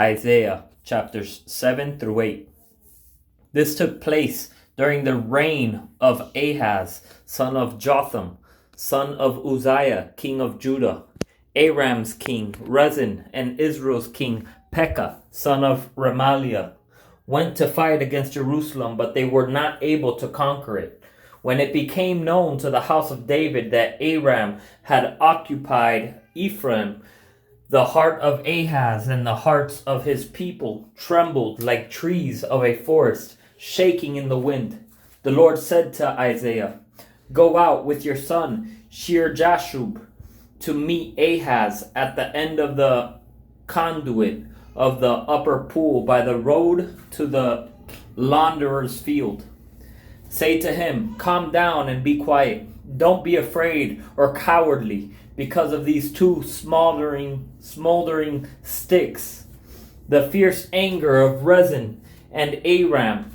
Isaiah chapters 7 through 8. This took place during the reign of Ahaz, son of Jotham, son of Uzziah, king of Judah, Aram's king Rezin, and Israel's king Pekah, son of Remaliah, went to fight against Jerusalem, but they were not able to conquer it. When it became known to the house of David that Aram had occupied Ephraim, the heart of Ahaz and the hearts of his people trembled like trees of a forest, shaking in the wind. The Lord said to Isaiah, "Go out with your son Shear-Jashub to meet Ahaz at the end of the conduit of the upper pool by the road to the launderer's field. Say to him, calm down and be quiet. Don't be afraid or cowardly because of these two smoldering sticks, the fierce anger of Rezin and Aram,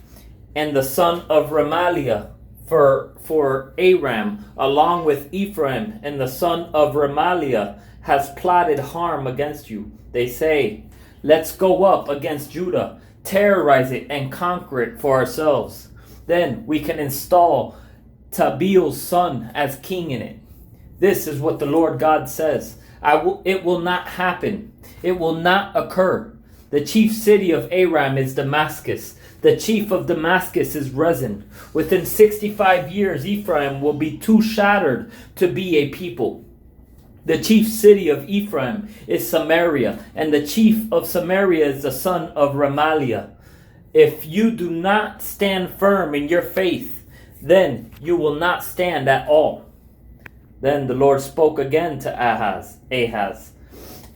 and the son of Remaliah. For Aram, along with Ephraim and the son of Remaliah, has plotted harm against you. They say, let's go up against Judah, terrorize it and conquer it for ourselves. Then we can install Tabaal's son as king in it. This is what the Lord God says. It will not happen. It will not occur. The chief city of Aram is Damascus. The chief of Damascus is Rezin. Within 65 years, Ephraim will be too shattered to be a people. The chief city of Ephraim is Samaria, and the chief of Samaria is the son of Remaliah. If you do not stand firm in your faith, then you will not stand at all." Then the Lord spoke again to Ahaz.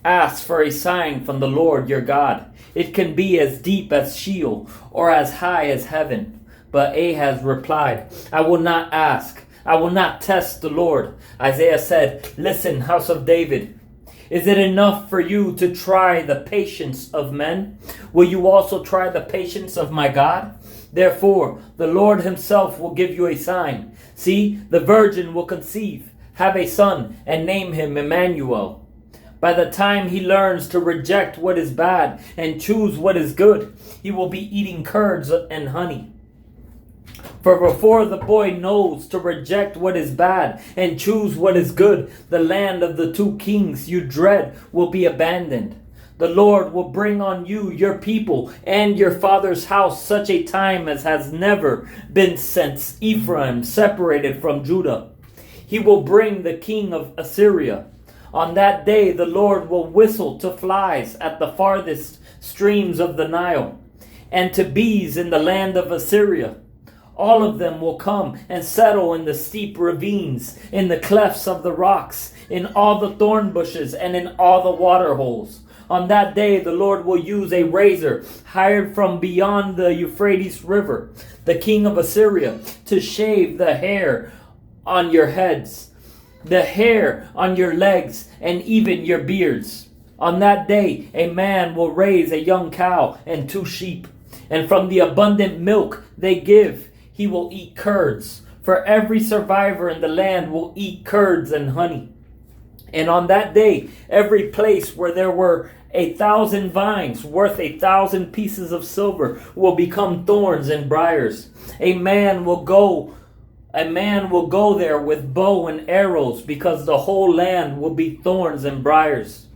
"Ask for a sign from the Lord your God. It can be as deep as Sheol or as high as heaven." But Ahaz replied, "I will not ask. I will not test the Lord." Isaiah said, "Listen, house of David. Is it enough for you to try the patience of men? Will you also try the patience of my God? Therefore, the Lord himself will give you a sign. See, the virgin will conceive, have a son, and name him Emmanuel. By the time he learns to reject what is bad and choose what is good, he will be eating curds and honey. For before the boy knows to reject what is bad and choose what is good, the land of the two kings you dread will be abandoned. The Lord will bring on you, your people, and your father's house such a time as has never been since Ephraim separated from Judah. He will bring the king of Assyria. On that day the Lord will whistle to flies at the farthest streams of the Nile, and to bees in the land of Assyria. All of them will come and settle in the steep ravines, in the clefts of the rocks, in all the thorn bushes, and in all the water holes. On that day the Lord will use a razor hired from beyond the Euphrates River, the king of Assyria, to shave the hair on your heads, the hair on your legs, and even your beards. On that day a man will raise a young cow and 2 sheep, and from the abundant milk they give, he will eat curds. For every survivor in the land will eat curds and honey. And on that day, every place where there were 1,000 vines worth 1,000 pieces of silver will become thorns and briars. A man will go there with bow and arrows, because the whole land will be thorns and briars.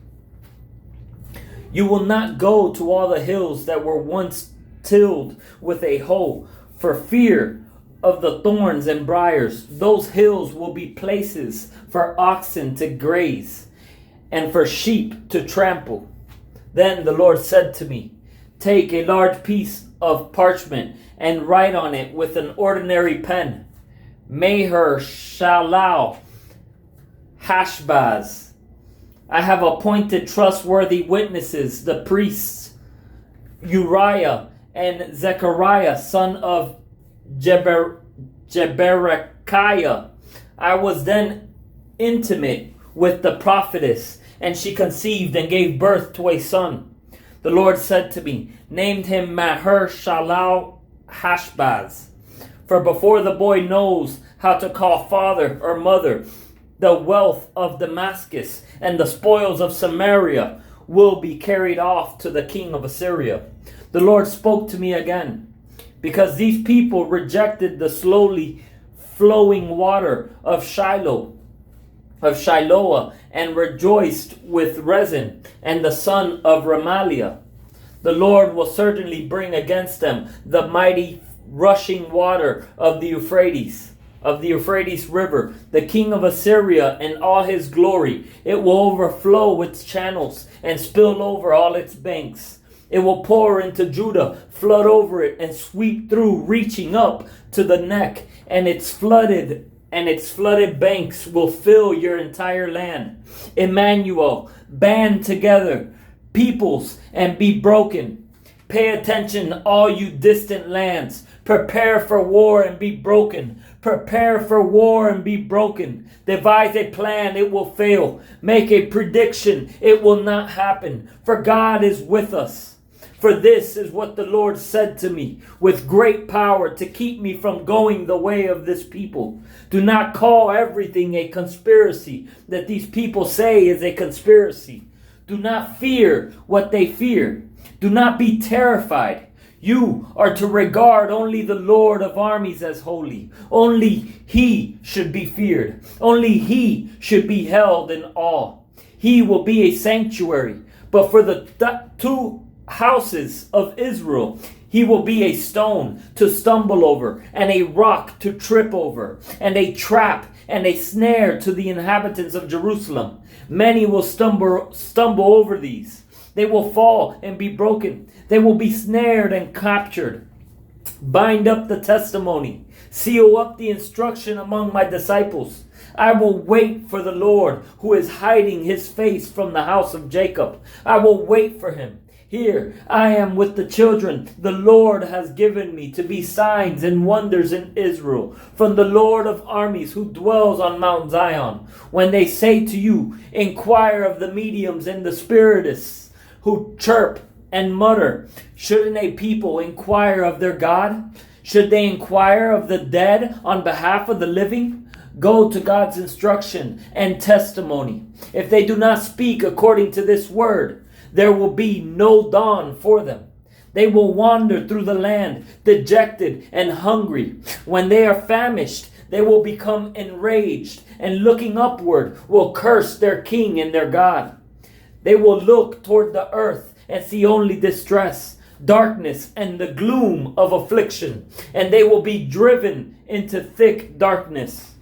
You will not go to all the hills that were once tilled with a hoe, for fear of the thorns and briars. Those hills will be places for oxen to graze and for sheep to trample. Then the Lord said to me, "Take a large piece of parchment and write on it with an ordinary pen, Maher-Shalal Hashbaz. I have appointed trustworthy witnesses, the priests Uriah and Zechariah, son of Jeberechiah." I was then intimate with the prophetess, and she conceived and gave birth to a son. The Lord said to me, "Named him Maher-Shalal Hashbaz. For before the boy knows how to call father or mother, the wealth of Damascus and the spoils of Samaria will be carried off to the king of Assyria. The Lord spoke to me again, because these people rejected the slowly flowing water of Shiloah, and rejoiced with Rezin and the son of Remaliah. The Lord will certainly bring against them the mighty rushing water of the Euphrates River, the king of Assyria and all his glory. It will overflow its channels and spill over all its banks. It will pour into Judah, flood over it, and sweep through, reaching up to the neck, and its flooded banks will fill your entire land. Emmanuel, band together, peoples, and be broken. Pay attention, all you distant lands. Prepare for war and be broken. Prepare for war and be broken. Devise a plan, it will fail. Make a prediction, it will not happen. For God is with us. For this is what the Lord said to me, with great power, to keep me from going the way of this people. Do not call everything a conspiracy that these people say is a conspiracy. Do not fear what they fear. Do not be terrified. You are to regard only the Lord of armies as holy. Only he should be feared. Only he should be held in awe. He will be a sanctuary. But for the two houses of Israel, he will be a stone to stumble over, and a rock to trip over, and a trap and a snare to the inhabitants of Jerusalem. Many will stumble over these. They will fall and be broken. They will be snared and captured. Bind up the testimony. Seal up the instruction among my disciples. I will wait for the Lord, who is hiding his face from the house of Jacob. I will wait for him. Here I am with the children the Lord has given me to be signs and wonders in Israel, from the Lord of armies who dwells on Mount Zion. When they say to you, inquire of the mediums and the spiritists who chirp and mutter, shouldn't a people inquire of their God? Should they inquire of the dead on behalf of the living? Go to God's instruction and testimony. If they do not speak according to this word, there will be no dawn for them. They will wander through the land, dejected and hungry. When they are famished, they will become enraged, and looking upward will curse their king and their God. They will look toward the earth and see only distress, darkness, and the gloom of affliction, and they will be driven into thick darkness.